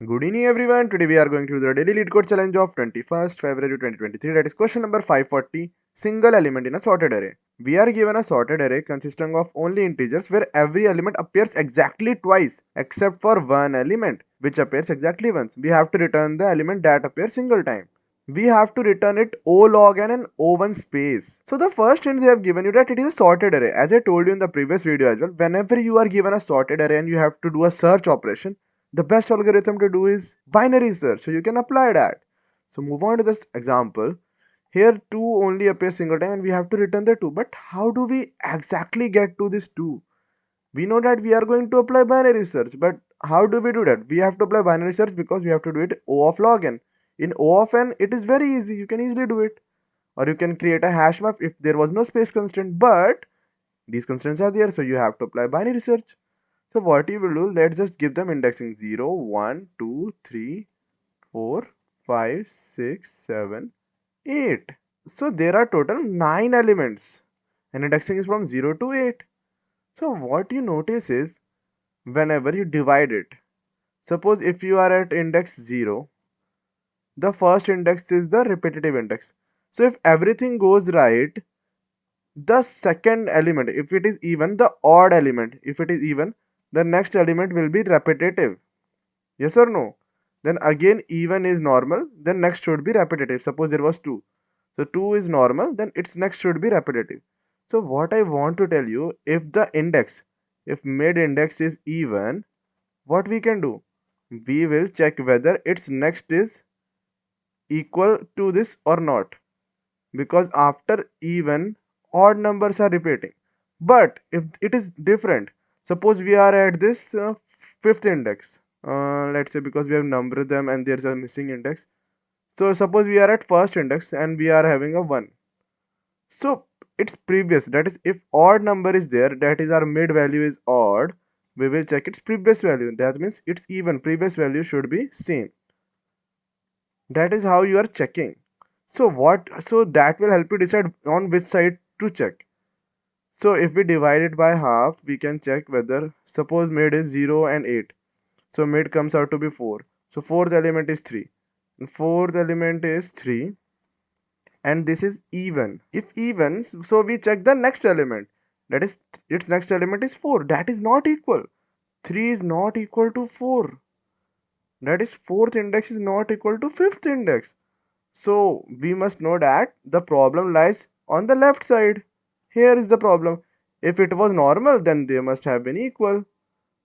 Good evening everyone. Today we are going through the daily Leetcode challenge of 21st February 2023. That is question number 540. Single element in a sorted array. We are given a sorted array consisting of only integers where every element appears exactly twice except for one element which appears exactly once. We have to return the element that appears single time. We have to return it O log n and O1 space. So the first hint they have given you that it is a sorted array. As I told you in the previous video as well, whenever you are given a sorted array and you have to do a search operation, the best algorithm to do is binary search. So you can apply that. So move on to this example. Here 2 only appears single time and we have to return the 2. But how do we exactly get to this 2? We know that we are going to apply binary search, but how do we do that? We have to apply binary search because we have to do it O of log n. In O of n, it is very easy. You can easily do it. Or you can create a hash map if there was no space constraint, but these constraints are there, so you have to apply binary search. So what you will do, let's just give them indexing 0, 1, 2, 3, 4, 5, 6, 7, 8. So there are total 9 elements and indexing is from 0 to 8. So what you notice is whenever you divide it, suppose if you are at index 0, the first index is the repetitive index. So if everything goes right, the second element, if it is even, the odd element, if it is even, the next element will be repetitive. Yes or no? Then again even is normal, then next should be repetitive. Suppose there was 2. So 2 is normal, then its next should be repetitive. So what I want to tell you, if the index, if mid index is even, what we can do? We will check whether its next is equal to this or not. Because after even, odd numbers are repeating. But if it is different, suppose we are at this fifth index. Let's say because we have numbered them and there's a missing index. So suppose we are at first index and we are having a 1. So it's previous, that is if odd number is there, that is our mid value is odd, we will check its previous value. That means it's even, previous value should be same. That is how you are checking. So that will help you decide on which side to check. So if we divide it by half, we can check whether, suppose mid is 0 and 8. So mid comes out to be 4. So fourth element is 3. And fourth element is 3. And this is even. If even, so we check the next element. That is, its next element is 4. That is not equal. 3 is not equal to 4. That is, fourth index is not equal to fifth index. So we must know that the problem lies on the left side. Here is the problem. If it was normal, then they must have been equal.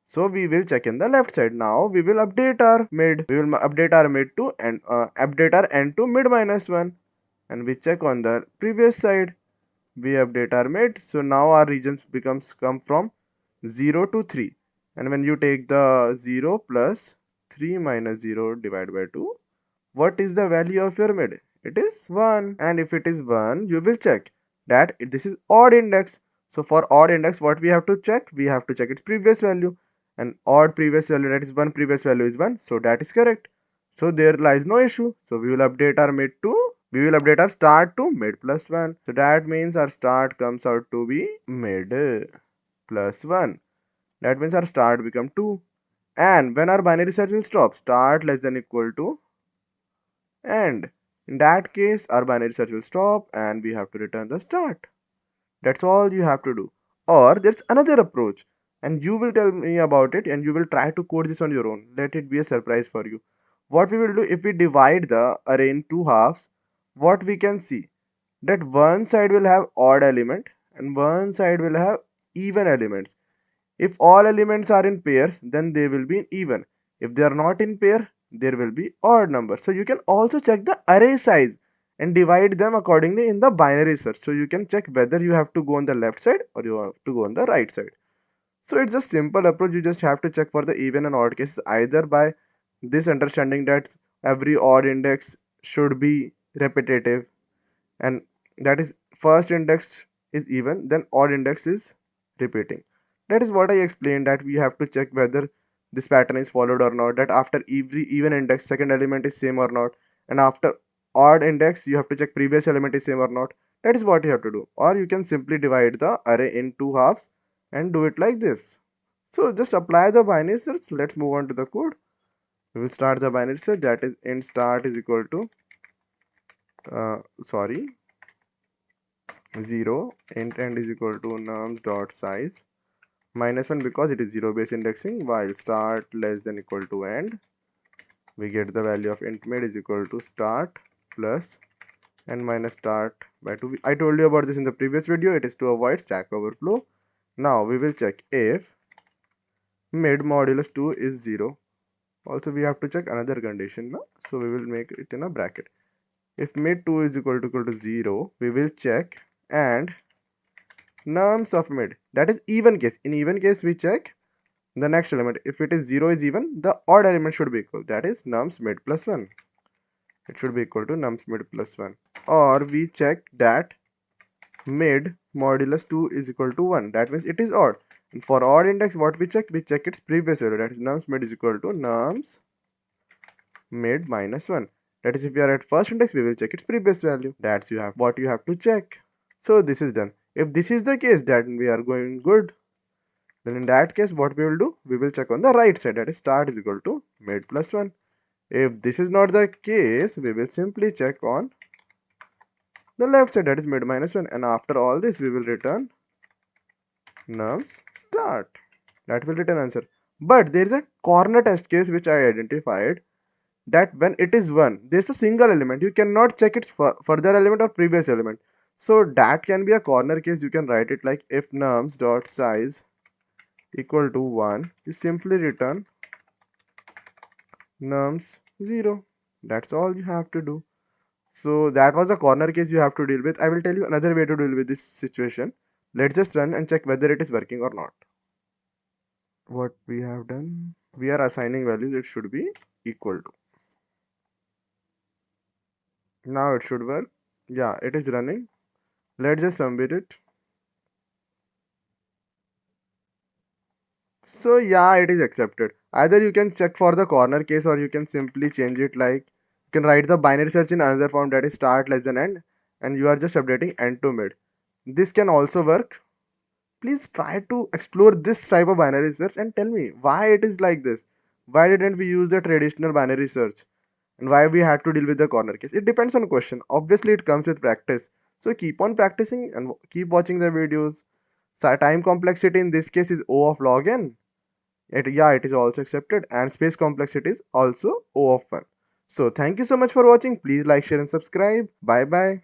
So we will check in the left side. Now we will update our mid. We will update our mid to and update our n to mid minus 1. And we check on the previous side. We update our mid. So now our regions come from 0 to 3. And when you take the 0 plus 3 minus 0 divided by 2, what is the value of your mid? It is 1. And if it is 1, you will check that this is odd index. So for odd index, what we have to check? We have to check its previous value. And odd previous value, that is 1, previous value is 1. So that is correct. So there lies no issue. So we will update our mid to, we will update our start to mid plus 1. So that means our start comes out to be mid plus 1. That means our start become 2. And when our binary search will stop, start less than equal to end. In that case, our binary search will stop and we have to return the start. That's all you have to do. Or there's another approach and you will tell me about it and you will try to code this on your own. Let it be a surprise for you. What we will do, if we divide the array in two halves, what we can see, that one side will have odd element and one side will have even elements. If all elements are in pairs, then they will be even. If they are not in pair, there will be odd numbers. So you can also check the array size and divide them accordingly in the binary search. So you can check whether you have to go on the left side or you have to go on the right side. So it's a simple approach. You just have to check for the even and odd cases either by this understanding that every odd index should be repetitive, and that is first index is even, then odd index is repeating. That is what I explained, that we have to check whether this pattern is followed or not, that after every even index second element is same or not, and after odd index you have to check previous element is same or not. That is what you have to do. Or you can simply divide the array in two halves and do it like this. So just apply the binary search. Let's move on to the code. We will start the binary search, that is int start is equal to sorry 0, int end is equal to nums dot size -1 because it is 0 base indexing, while start less than equal to end. We get the value of int mid is equal to start plus and minus start by 2. I told you about this in the previous video. It is to avoid stack overflow. Now we will check if mid modulus 2 is 0. Also we have to check another condition now. So we will make it in a bracket. If mid 2 is equal to 0, we will check and nums of mid, that is even case. In even case we check the next element. If it is 0 is even, the odd element should be equal, that is nums mid plus 1. It should be equal to nums mid plus 1. Or we check that mid modulus 2 is equal to 1, that means it is odd. And for odd index, what we check its previous value, that is nums mid is equal to nums mid minus 1. That is, if we are at first index, we will check its previous value. That's what you have to check. So this is done. If this is the case, then we are going good. Then in that case, what we will do, we will check on the right side, that is start is equal to mid plus 1. If this is not the case, we will simply check on the left side, that is mid minus 1, and after all this we will return nums start. That will return answer. But there is a corner test case which I identified, that when it is 1, there is a single element, you cannot check its further element or previous element. So that can be a corner case. You can write it like if nums dot size equal to 1, you simply return nums 0. That's all you have to do. So that was a corner case you have to deal with. I will tell you another way to deal with this situation. Let's just run and check whether it is working or not. What we have done, we are assigning values, it should be equal to. Now it should work. Yeah, it is running. Let's just submit it. So yeah, it is accepted. Either you can check for the corner case, or you can simply change it, like you can write the binary search in another form, that is start less than end, and you are just updating end to mid. This can also work. Please try to explore this type of binary search and tell me why it is like this. Why didn't we use the traditional binary search? And why we had to deal with the corner case? It depends on question. Obviously, it comes with practice. So keep on practicing and keep watching the videos. So time complexity in this case is O of log n. It is also accepted, and space complexity is also O of 1. So thank you so much for watching. Please like, share and subscribe. Bye bye.